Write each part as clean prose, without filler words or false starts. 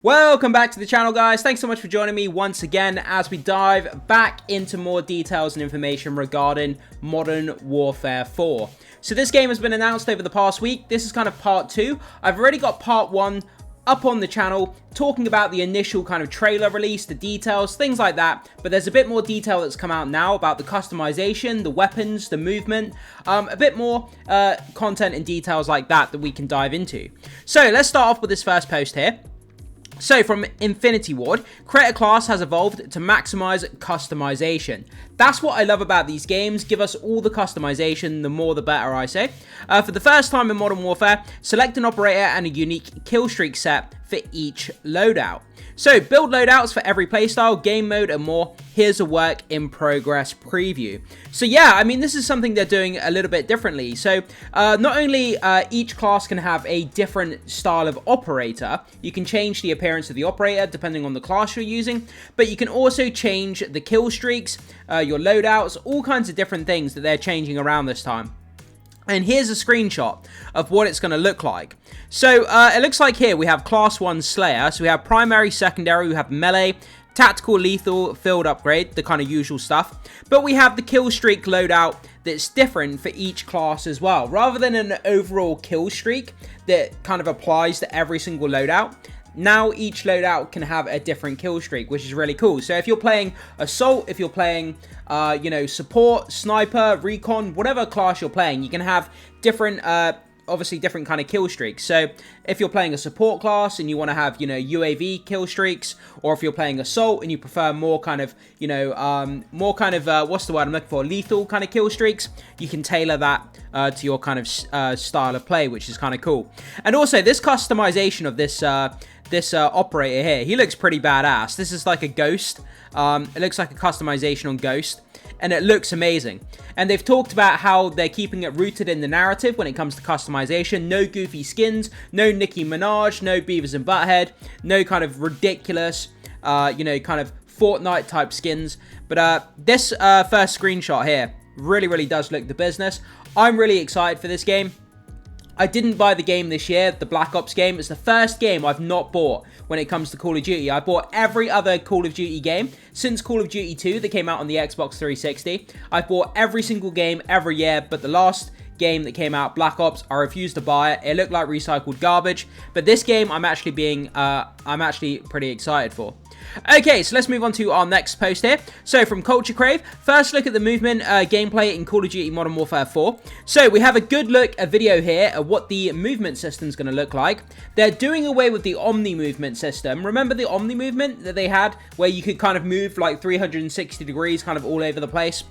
Welcome back to the channel, guys. Thanks so much for joining me once again as we dive back into more details and information regarding Modern Warfare 4. So this game has been announced over the past week. This is kind of part 2. I've already got part 1 up on the channel talking about the initial kind of trailer release, the details, things like that, but there's a bit more detail that's come out now about the customization, the weapons, the movement, a bit more content and details like that we can dive into. So let's start off with this first post here. So from Infinity Ward, create a class has evolved to maximize customization. That's what I love about these games. Give us all the customization, the more the better, I say. For the first time in Modern Warfare, select an operator and a unique kill streak set for each loadout. So build loadouts for every playstyle, game mode and more. Here's a work in progress preview. So yeah, I mean, this is something they're doing a little bit differently. So not only each class can have a different style of operator, you can change the appearance of the operator depending on the class you're using, but you can also change the kill streaks, your loadouts, all kinds of different things that they're changing around this time. And here's a screenshot of what it's going to look like. So it looks like here we have class 1 Slayer. So we have primary, secondary, we have melee, tactical, lethal, field upgrade, the kind of usual stuff. But we have the kill streak loadout that's different for each class as well. Rather than an overall kill streak that kind of applies to every single loadout, now each loadout can have a different kill streak, which is really cool. So if you're playing Assault, if you're playing, Support, Sniper, Recon, whatever class you're playing, you can have different, obviously different kind of kill streaks. So if you're playing a Support class and you want to have, UAV kill streaks, or if you're playing Assault and you prefer more kind of, what's the word I'm looking for, lethal kind of kill streaks, you can tailor that to your kind of style of play, which is kind of cool. And also this customization of this operator here, he looks pretty badass. This is like a Ghost. It looks like a customization on Ghost, and it looks amazing. And they've talked about how they're keeping it rooted in the narrative when it comes to customization. No goofy skins, no Nicki Minaj, no Beavis and Butthead, no kind of ridiculous, kind of Fortnite type skins. But this first screenshot here really does look the business. I'm really excited for this game. I didn't buy the game this year, the Black Ops game. It's the first game I've not bought when it comes to Call of Duty. I bought every other Call of Duty game since Call of Duty 2 that came out on the Xbox 360. I bought every single game every year, but the last game that came out, Black Ops, I refused to buy it. It looked like recycled garbage. But this game, I'm actually pretty excited for. Okay, so let's move on to our next post here. So from Culture Crave, first look at the movement gameplay in Call of Duty Modern Warfare 4. So we have a good look, a video here of what the movement system is going to look like. They're doing away with the Omni movement system. Remember the Omni movement that they had where you could kind of move like 360 degrees kind of all over the place?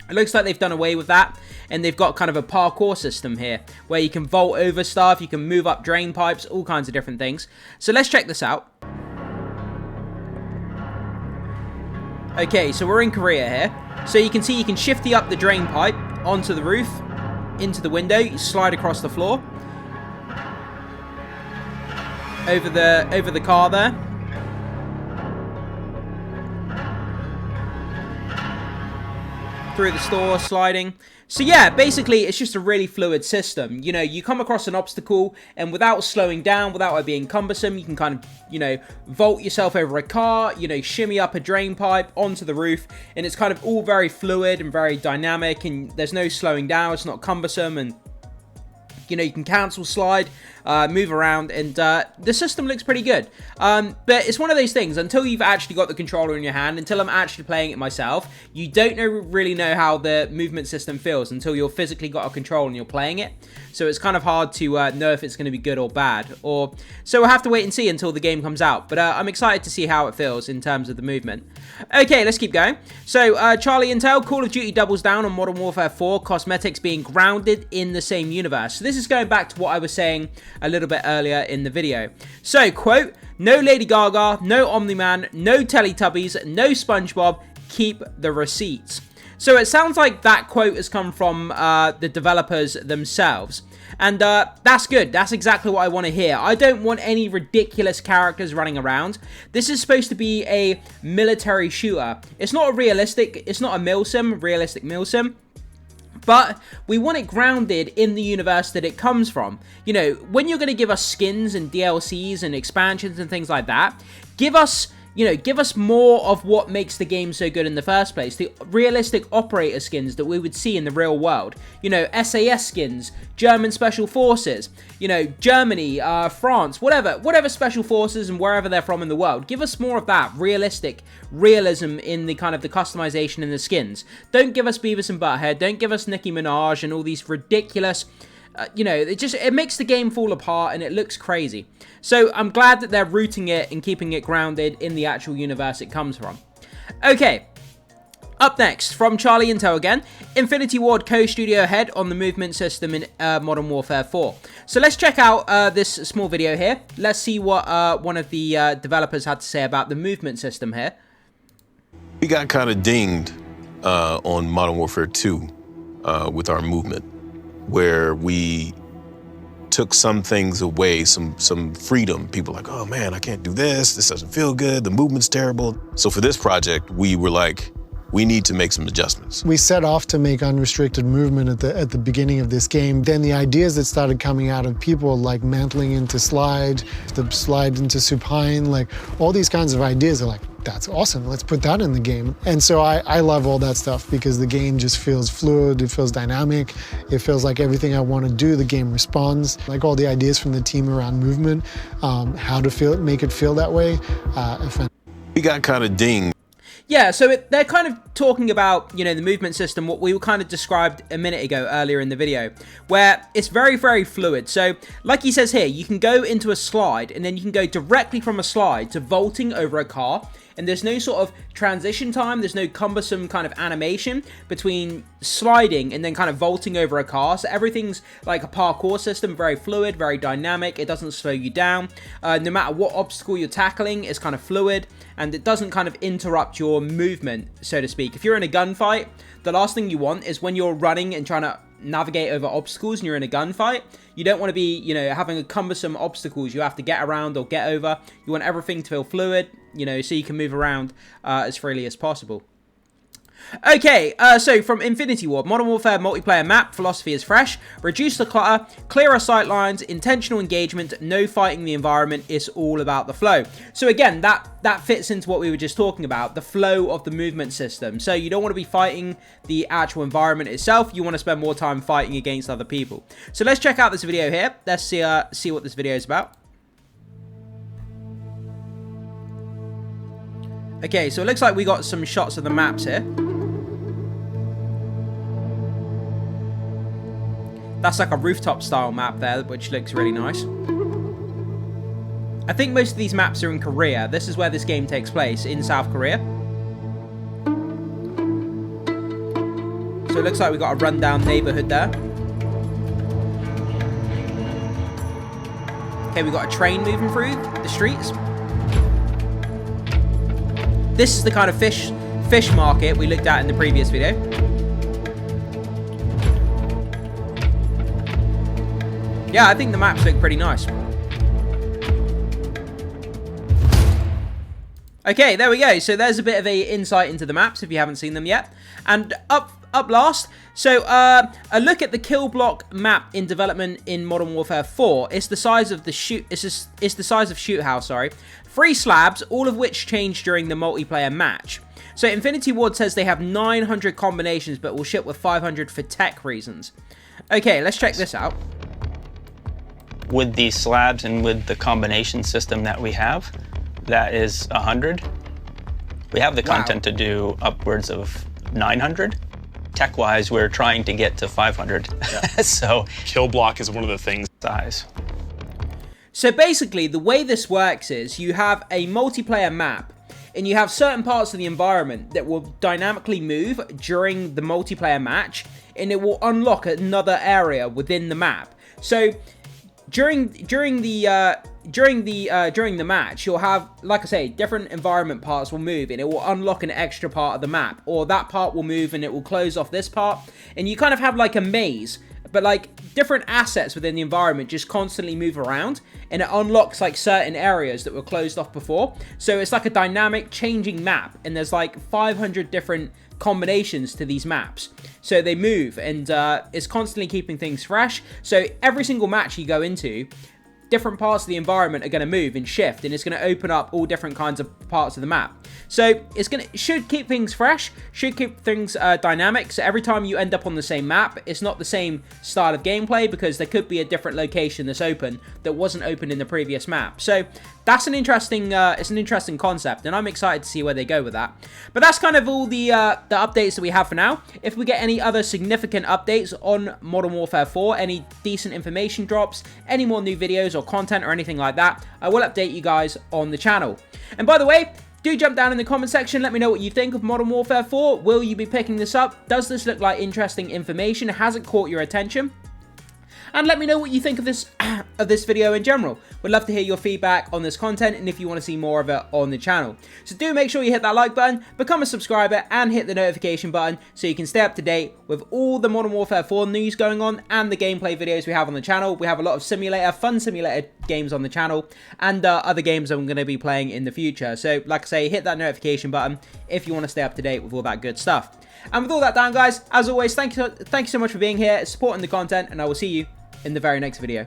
It looks like they've done away with that, and they've got kind of a parkour system here where you can vault over stuff, you can move up drain pipes, all kinds of different things. So let's check this out. Okay, so we're in Korea here. So you can see you can shifty up the drain pipe onto the roof, into the window, you slide across the floor, over the car there. Through the store, sliding. So yeah, basically it's just a really fluid system. You come across an obstacle and without slowing down, without it being cumbersome, you can kind of, vault yourself over a car, shimmy up a drain pipe onto the roof, and it's kind of all very fluid and very dynamic, and there's no slowing down, it's not cumbersome, and you can cancel, slide, move around, and the system looks pretty good. But it's one of those things, until you've actually got the controller in your hand, until I'm actually playing it myself, you don't really know how the movement system feels until you've physically got a controller and you're playing it. So it's kind of hard to know if it's going to be good or bad. So we'll have to wait and see until the game comes out. But I'm excited to see how it feels in terms of the movement. Okay, let's keep going. So Charlie Intel, Call of Duty doubles down on Modern Warfare 4, cosmetics being grounded in the same universe. So this is going back to what I was saying a little bit earlier in the video. So, quote, no Lady Gaga, no Omni-Man, no Teletubbies, no SpongeBob, keep the receipts. So it sounds like that quote has come from the developers themselves. And that's good. That's exactly what I want to hear. I don't want any ridiculous characters running around. This is supposed to be a military shooter. It's not a realistic, it's not a realistic mil sim. but we want it grounded in the universe that it comes from. You know, when you're going to give us skins and DLCs and expansions and things like that, give us, you know, give us more of what makes the game so good in the first place. The realistic operator skins that we would see in the real world. You know, SAS skins, German Special Forces, you know, Germany, France, whatever special forces and wherever they're from in the world. Give us more of that realism in the kind of the customization and the skins. Don't give us Beavis and Butthead. Don't give us Nicki Minaj and all these ridiculous... you know, it makes the game fall apart and it looks crazy. So I'm glad that they're rooting it and keeping it grounded in the actual universe it comes from. Okay, up next, from Charlie Intel again, Infinity Ward co-studio head on the movement system in Modern Warfare 4. So let's check out this small video here. Let's see what one of the developers had to say about the movement system here. We got kind of dinged on Modern Warfare 2 with our movement, where we took some things away, some freedom. People like, oh man, I can't do this. This doesn't feel good. The movement's terrible. So for this project, we were like, we need to make some adjustments. We set off to make unrestricted movement at the beginning of this game. Then the ideas that started coming out of people, like mantling into slide, the slide into supine, like all these kinds of ideas are like, that's awesome, let's put that in the game. And so I love all that stuff because the game just feels fluid, it feels dynamic, it feels like everything I want to do, the game responds. Like all the ideas from the team around movement, how to make it feel that way. We got kind of dinged. Yeah, so they're kind of talking about, you know, the movement system, what we kind of described a minute ago earlier in the video, where it's very, very fluid. So, like he says here, you can go into a slide, and then you can go directly from a slide to vaulting over a car, and there's no sort of transition time, there's no cumbersome kind of animation between sliding and then kind of vaulting over a car. So everything's like a parkour system, very fluid, very dynamic, it doesn't slow you down. No matter what obstacle you're tackling, it's kind of fluid, and it doesn't kind of interrupt your movement, so to speak. If you're in a gunfight, the last thing you want is when you're running and trying to navigate over obstacles and you're in a gunfight, you don't want to be, you know, having a cumbersome obstacles you have to get around or get over. You want everything to feel fluid, you know, so you can move around as freely as possible. Okay, so from Infinity Ward, Modern Warfare multiplayer map, philosophy is fresh, reduce the clutter, clearer sight lines, intentional engagement, no fighting the environment, it's all about the flow. So again, that fits into what we were just talking about, the flow of the movement system. So you don't want to be fighting the actual environment itself, you want to spend more time fighting against other people. So let's check out this video here, let's see what this video is about. Okay, so it looks like we got some shots of the maps here. That's like a rooftop style map there, which looks really nice. I think most of these maps are in Korea. This is where this game takes place, in South Korea. So it looks like we got a rundown neighborhood there. Okay, we got a train moving through the streets. This is the kind of fish market we looked at in the previous video. Yeah, I think the maps look pretty nice. Okay, there we go. So there's a bit of a insight into the maps if you haven't seen them yet. And up last, so a look at the kill block map in development in Modern Warfare 4. It's the size of the it's the size of Shoot House, sorry. 3 slabs, all of which change during the multiplayer match. So Infinity Ward says they have 900 combinations, but will ship with 500 for tech reasons. Okay, let's check this out. With these slabs and with the combination system that we have, that is 100. We have the content to do upwards of 900. Tech-wise, we're trying to get to 500. Yeah. So kill block is one of the things. Size. So basically, the way this works is you have a multiplayer map, and you have certain parts of the environment that will dynamically move during the multiplayer match, and it will unlock another area within the map. So during the match, you'll have, like I say, different environment parts will move, and it will unlock an extra part of the map, or that part will move and it will close off this part, and you kind of have like a maze but like different assets within the environment just constantly move around, and it unlocks like certain areas that were closed off before. So it's like a dynamic changing map, and there's like 500 different combinations to these maps, so they move, and it's constantly keeping things fresh. So every single match you go into, different parts of the environment are going to move and shift, and it's going to open up all different kinds of parts of the map. So should keep things fresh, should keep things dynamic. So every time you end up on the same map, it's not the same style of gameplay, because there could be a different location that's open that wasn't open in the previous map. So that's an interesting it's an interesting concept, and I'm excited to see where they go with that. But that's kind of all the updates that we have for now. If we get any other significant updates on Modern Warfare 4, any decent information drops, any more new videos or content or anything like that, I will update you guys on the channel. And by the way, do jump down in the comment section, let me know what you think of Modern Warfare 4. Will you be picking this up? Does this look like interesting information? Has it caught your attention? And let me know what you think of this video in general. Would love to hear your feedback on this content, and if you want to see more of it on the channel. So do make sure you hit that like button, become a subscriber, and hit the notification button so you can stay up to date with all the Modern Warfare 4 news going on and the gameplay videos we have on the channel. We have a lot of fun simulator games on the channel, and other games I'm going to be playing in the future. So like I say, hit that notification button if you want to stay up to date with all that good stuff. And with all that done, guys, as always, thank you so much for being here, supporting the content, and I will see you in the very next video.